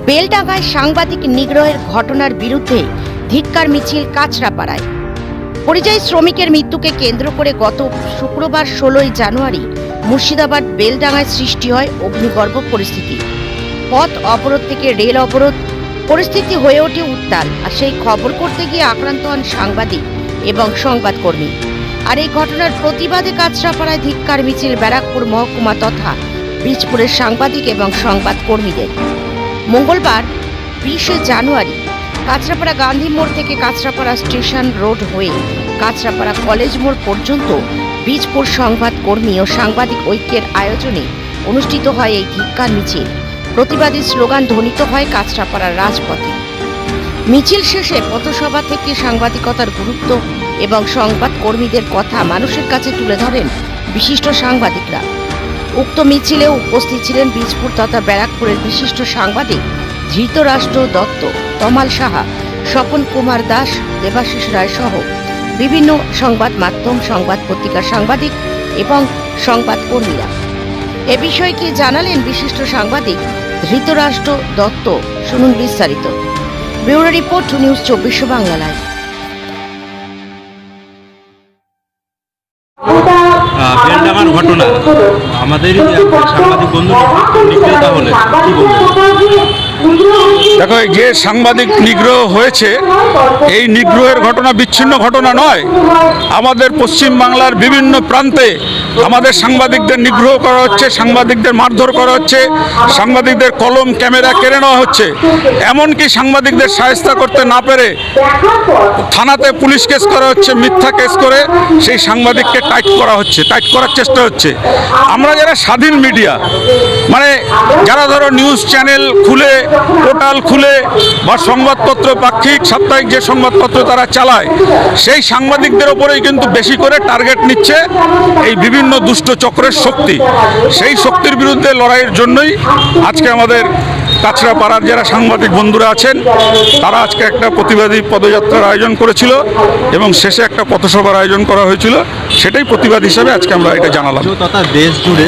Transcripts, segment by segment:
বেলডাঙ্গায় সাংবাদিক নিগ্রহের ঘটনার বিরুদ্ধে ধিক্কার মিছিল কাঁচরাপাড়ায়। পরিযায়ী শ্রমিকের মৃত্যুকে কেন্দ্র করে গত শুক্রবার 16 জানুয়ারি মুর্শিদাবাদ বেলডাঙ্গায় সৃষ্টি হয় অগ্নিগর্ভ পরিস্থিতি। পথ অবরোধ থেকে রেল অবরোধ পরিস্থিতি হয়ে ওঠে উত্তাল। আর সেই খবর করতে গিয়ে আক্রান্ত হন সাংবাদিক এবং সংবাদকর্মী। আর এই ঘটনার প্রতিবাদে কাঁচরাপাড়ায় ধিক্কার মিছিল ব্যারাকপুর মহকুমা তথা বীজপুরের সাংবাদিক এবং সংবাদকর্মীদের। মঙ্গলবার 20 জানুয়ারি কাঁচরাপাড়া গান্ধী মোড় থেকে কাঁচরাপাড়া স্টেশন রোড হয়ে কাঁচরাপাড়া কলেজ মোড় পর্যন্ত বীজপুর সংবাদকর্মী ও সাংবাদিক ঐক্যের আয়োজনে অনুষ্ঠিত হয় এই ধিক্কার মিছিল। প্রতিবাদী স্লোগান ধ্বনিত হয় কাঁচরাপাড়ার রাজপথে। মিছিল শেষে পথসভা থেকে সাংবাদিকতার গুরুত্ব এবং সংবাদকর্মীদের কথা মানুষের কাছে তুলে ধরেন বিশিষ্ট সাংবাদিকরা। উক্ত মিছিলে উপস্থিত ছিলেন বীজপুর তথা ব্যারাকপুরের বিশিষ্ট সাংবাদিক ধৃতরাষ্ট্র দত্ত, তমাল সাহা, স্বপন কুমার দাস, দেবাশিস রায় সহ বিভিন্ন সংবাদ মাধ্যম, সংবাদ পত্রিকার সাংবাদিক এবং সংবাদকর্মীরা। এ বিষয়ে কি জানালেন বিশিষ্ট সাংবাদিক ধৃতরাষ্ট্র দত্ত, শুনুন বিস্তারিত। Bureau report, news 24 Bangla live. বেলডাঙ্গার ঘটনা আমাদের সাংবাদিক বন্ধু নিগ্রহতা হলে কি বলবেন? দেখো, যে সাংবাদিক নিগ্রহ হয়েছে, এই নিগ্রহের ঘটনা বিচ্ছিন্ন ঘটনা নয়। আমাদের পশ্চিম বাংলার বিভিন্ন প্রান্তে আমাদের সাংবাদিকদের নিগ্রহ করা হচ্ছে, সাংবাদিকদের মারধর করা হচ্ছে, সাংবাদিকদের কলম ক্যামেরা কেড়ে নেওয়া হচ্ছে। এমনকি সাংবাদিকদের শায়েস্তা করতে না পেরে থানাতে পুলিশ কেস করা হচ্ছে, মিথ্যা কেস করে সেই সাংবাদিককে টাইট করা হচ্ছে, টাইট করার চেষ্টা হচ্ছে। আমরা যারা স্বাধীন মিডিয়া, মানে যারা ধরো নিউজ চ্যানেল খুলে, পোর্টাল খুলে বা সংবাদপত্র পাক্ষিক সাপ্তাহিক যে সংবাদপত্র তারা চালায়, সেই সাংবাদিকদের ওপরেই কিন্তু বেশি করে টার্গেট নিচ্ছে এই বিভিন্ন দুষ্ট চক্রের শক্তি। সেই শক্তির বিরুদ্ধে লড়াইয়ের জন্যই আজকে আমাদের কাঁচরাপাড়ার যারা সাংবাদিক বন্ধুরা আছেন তারা আজকে একটা প্রতিবাদী পদযাত্রার আয়োজন করেছিল এবং শেষে একটা পথসভার আয়োজন করা হয়েছিল। সেটাই প্রতিবাদ হিসাবে আজকে আমরা এটা জানালাম। তথা দেশ জুড়ে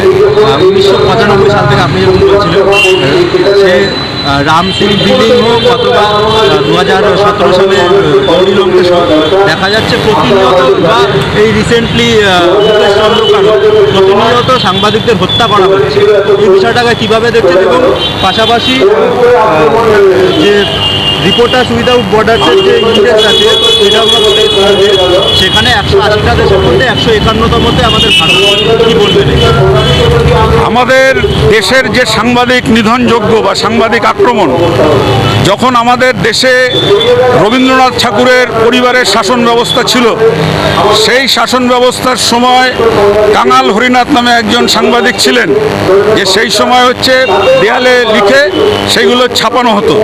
1995 সাল থেকে আপনি যেমন বলছিলেন, সে রাম সিং বিল্ডিং হোক অথবা 2017 সালে গৌরী লঙ্কেশ হোক, দেখা যাচ্ছে প্রতিনিয়ত বা এই রিসেন্টলি মুকেশ চন্দ্রকান্ত প্রতিনিয়ত সাংবাদিকদের হত্যা করা হচ্ছে। এই বিষয়টাকে কীভাবে দেখছেন? এবং পাশাপাশি যে রিপোর্টার্স উইদাউট বর্ডার্সের যে ইন্ডেক্স আছে, সেটা আমরা সেখানে 180টা দেশের মধ্যে 151তম মধ্যে আমাদের ভারত। কী বলবেন? আমাদের দেশের যে সাংবাদিক নিধনযোগ্য বা সাংবাদিক আক্রমণ, যখন আমাদের দেশে রবীন্দ্রনাথ ঠাকুরের পরিবারের শাসন ব্যবস্থা ছিল, সেই শাসন ব্যবস্থার সময় কাঙাল হরিনাথ নামে একজন সাংবাদিক ছিলেন, যে সেই সময় হচ্ছে দেয়ালে লিখে সেইগুলো ছাপানো হতো।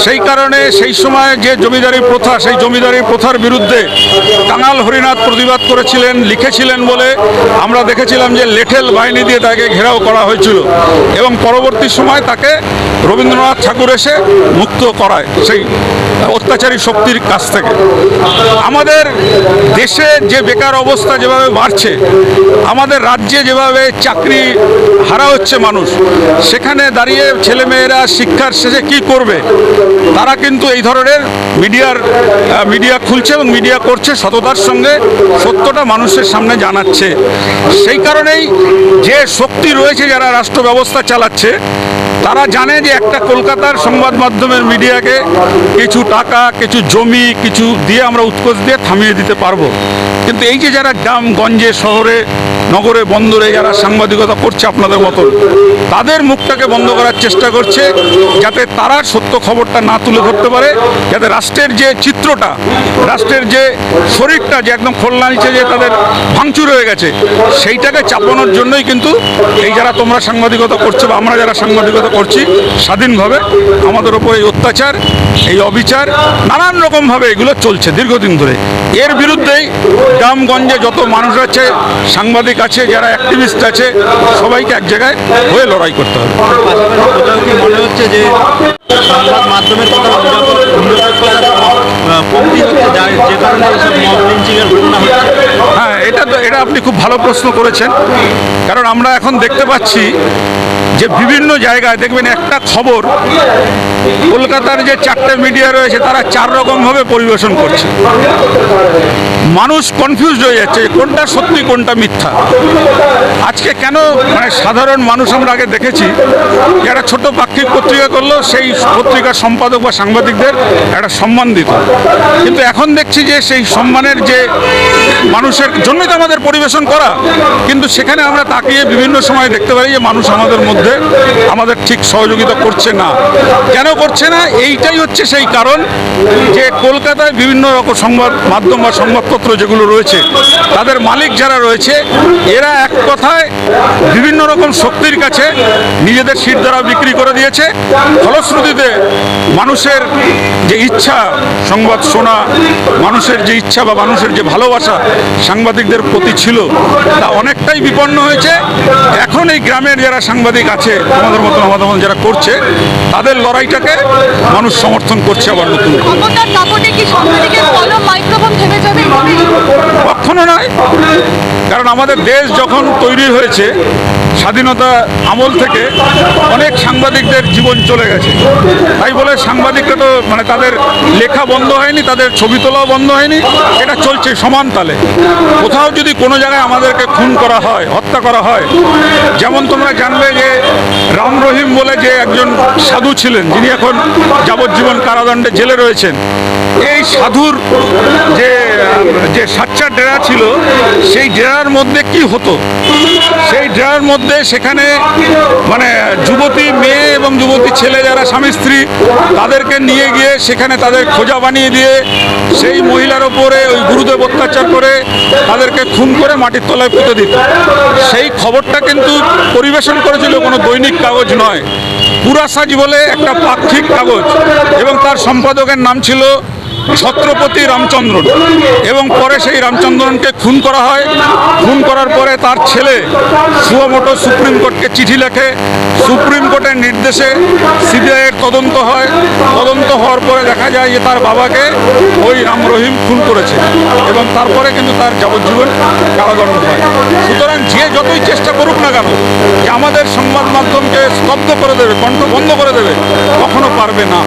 সেই কারণে সেই সময় যে জমিদারি প্রথা, সেই জমিদারি প্রথার বিরুদ্ধে কাঙাল হরিনাথ প্রতিবাদ করেছিলেন, লিখেছিলেন বলে আমরা দেখেছিলাম যে লেঠেল বাহিনী দিয়ে তাকে ঘেরাও করা হয়েছিল এবং পরবর্তী সময় তাকে রবীন্দ্রনাথ ঠাকুর এসে মুক্ত করায় সেই অত্যাচারী শক্তির কাছ থেকে। আমাদের দেশে যে বেকার অবস্থা যেভাবে বাড়ছে, আমাদের রাজ্যে যেভাবে চাকরি হারা হচ্ছে মানুষ, সেখানে দাঁড়িয়ে ছেলেমেয়েরা শিক্ষার শেষে কি করবে, তারা কিন্তু এই ধরনের মিডিয়া খুলছে এবং মিডিয়া করছে, সততার সঙ্গে সত্যটা মানুষের সামনে জানাচ্ছে। সেই কারণেই যে শক্তি রয়েছে যারা রাষ্ট্র ব্যবস্থা চালাচ্ছে, তারা জানে যে একটা কলকাতার সংবাদ মাধ্যমের মিডিয়াকে কিছু টাকা, কিছু জমি, কিছু দিয়ে আমরা উৎকোচ দিয়ে থামিয়ে দিতে পারবো। কিন্তু এই যে যারা গ্রাম গঞ্জে, শহরে, নগরে, বন্দরে যারা সাংবাদিকতা করছে আপনাদের মতন, তাদের মুখটাকে বন্ধ করার চেষ্টা করছে, যাতে তারা সত্য খবরটা না তুলে ধরতে পারে, যাতে রাষ্ট্রের যে চিত্রটা, রাষ্ট্রের যে শরীরটা যে একদম খোলনা নিচে যে তাদের ভাঙচুর হয়ে গেছে, সেইটাকে চাপানোর জন্যই কিন্তু এই যারা তোমরা সাংবাদিকতা করছো বা আমরা যারা সাংবাদিকতা করছি স্বাধীনভাবে, আমাদের ওপর এই অত্যাচার, এই অবিচার নানান রকমভাবে এগুলো চলছে দীর্ঘদিন ধরে। এর বিরুদ্ধেই গ্রামগঞ্জে যত মানুষ আছে, সাংবাদিক আছে, যারা অ্যাক্টিভিস্ট আছে, সবাইকে এক জায়গায় হয়ে লড়াই করতে হবে। মনে হচ্ছে যে সংবাদ মাধ্যমের কথা কমতি হচ্ছে, যে কারণে এইসব মব লিঞ্চিংয়ের ঘটনা হচ্ছে। হ্যাঁ, এটা আপনি খুব ভালো প্রশ্ন করেছেন। কারণ আমরা এখন দেখতে পাচ্ছি যে বিভিন্ন জায়গায় দেখবেন একটা খবর কলকাতার যে 4টে মিডিয়া রয়েছে তারা 4 রকমভাবে পরিবেশন করছে। মানুষ কনফিউজড হয়ে যাচ্ছে কোনটা সত্যি কোনটা মিথ্যা। আজকে কেন মানে সাধারণ মানুষ আমরা আগে দেখেছি যে একটা ছোট পাক্ষিক পত্রিকা করলো সেই পত্রিকার সম্পাদক বা সাংবাদিকদের একটা সম্মান দিত, কিন্তু এখন দেখছি যে সেই সম্মানের যে মানুষের জন্যই তো আমাদের পরিবেশন করা, কিন্তু সেখানে আমরা তাকিয়ে বিভিন্ন সময় দেখতে পারি যে মানুষ আমাদের মধ্যে আমাদের ঠিক সহযোগিতা করছে না। কেন করছে না? এইটাই হচ্ছে সেই কারণ যে কলকাতায় বিভিন্ন রকম সংবাদ মাধ্যম বা সংবাদপত্র যেগুলো রয়েছে তাদের মালিক যারা রয়েছে এরা এক কথায় বিভিন্ন রকম শক্তির কাছে নিজেদের শিরদাঁড়া বিক্রি করে দিয়েছে। ফলশ্রুতিতে মানুষের যে ইচ্ছা সংবাদ শোনা, মানুষের যে ইচ্ছা বা মানুষের যে ভালোবাসা সাংবাদিকদের প্রতি ছিল তা অনেকটাই বিপন্ন হয়েছে। এখন এই গ্রামের যারা সাংবাদিক আছে আমাদের মতন যারা করছে তাদের লড়াইটাকে মানুষ সমর্থন করছে আবার নতুন। কখনো নয়, কারণ আমাদের দেশ যখন তৈরি হয়েছে স্বাধীনতা আমল থেকে অনেক সাংবাদিকদের জীবন চলে গেছে, তাই বলে সাংবাদিকরা তো মানে তাদের লেখা বন্ধ হয়নি, তাদের ছবি তোলাও বন্ধ হয়নি, এটা চলছে সমান তালে। কোথাও যদি কোনো জায়গায় আমাদেরকে খুন করা হয়, হত্যা করা হয়, যেমন তোমরা জানবে যে রাম রহিম বলে যে একজন সাধু ছিলেন যিনি এখন যাবজ্জীবন কারাদণ্ডে জেলে রয়েছেন, এই সাধুর যে যে সাচ্চা ডেরা ছিল সেই ডেরার মধ্যে কি হতো, সেই ডেরার মধ্যে সেখানে মানে যুবতী মেয়ে এবং যুবতী ছেলে যারা স্বামী স্ত্রী তাদেরকে নিয়ে গিয়ে সেখানে তাদের খোঁজা বানিয়ে দিয়ে সেই মহিলার ওপরে ওই গুরুদেব অত্যাচার করে তাদেরকে খুন করে মাটির তলায় পুঁতে দিত। সেই খবরটা কিন্তু পরিবেশন করেছিল কোনো দৈনিক কাগজ নয়, পুরাসাজ বলে একটা পাক্ষিক কাগজ, এবং তার সম্পাদকের নাম ছিল ছত্রপতি রামচন্দ্রন। এবং পরে সেই রামচন্দ্রনকে খুন করা হয়। খুন করার পরে তার ছেলে সুমোটো সুপ্রিম কোর্টকে চিঠি লেখে, সুপ্রিম কোর্টের নির্দেশে সিবিআইয়ের তদন্ত হয়। তদন্ত হওয়ার পরে দেখা যায় যে তার বাবাকে ওই রাম রহিম খুন করেছে, এবং তারপরে কিন্তু তার যাবজ্জীবন কারাদণ্ড হয়। সুতরাং যে যতই চেষ্টা করুক না কেন যে আমাদের সংবাদ মাধ্যমকে স্তব্ধ করে দেবে, কণ্ঠ বন্ধ করে দেবে, কখনো পারবে না।